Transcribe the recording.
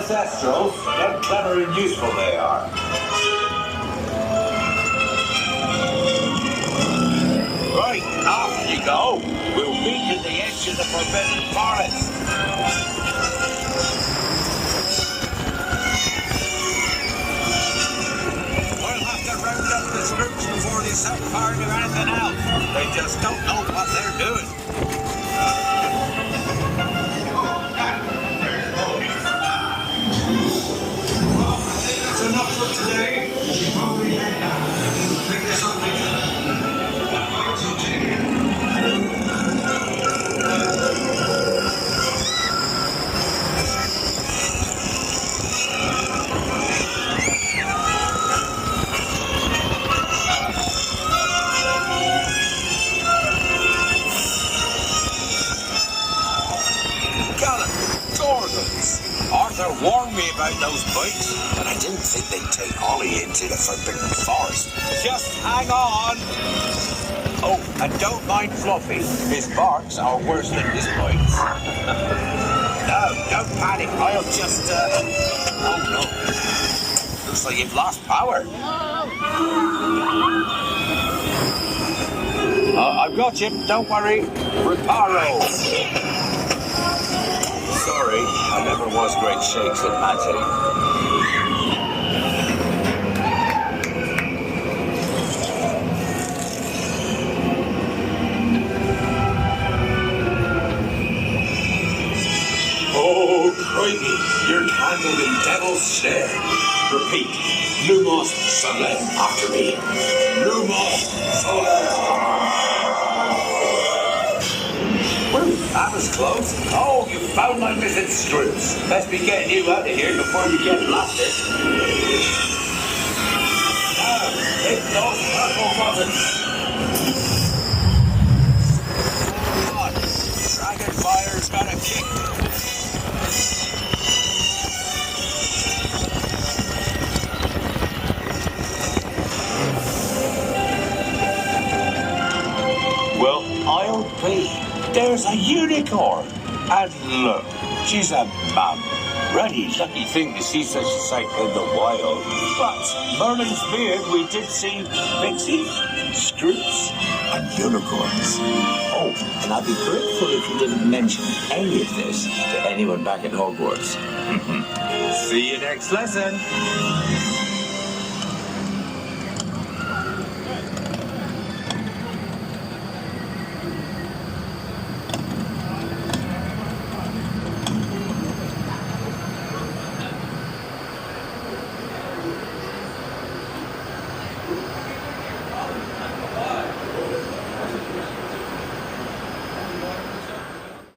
ancestrals. How clever and useful they are. Right, off you go. We'll meet at the edge of the forbidden forest. We'll have to round up the Skrewts before they set fire to anything else. They just don't know what they're doing. That's enough for today. Before we head down, think there's something. Arthur warned me about those bikes, but I didn't think they'd take Ollie into the forbidden forest. Just hang on. Oh, and don't mind Fluffy. His barks are worse than his bites. No, don't panic. I'll just, Oh, no. Looks like you've lost power. I've got you. Don't worry. Reparo. Sorry, I never was great shakes at magic. Oh, crikey, you're tangled in devil's snare. Repeat, Lumos Soler after me. Lumos Soler. That was close. Oh, you found my missing Skrewts. Best be getting you out of here before you get blasted. Now, hit those purple buttons. Come on. Dragonfire's got a kick. Well, I'll pay. There's a unicorn. And look, she's a mum. Really lucky thing to see such a sight in the wild. But Merlin's beard, we did see pixies, Skrewts, and unicorns. Oh, and I'd be grateful if you didn't mention any of this to anyone back at Hogwarts. See you next lesson.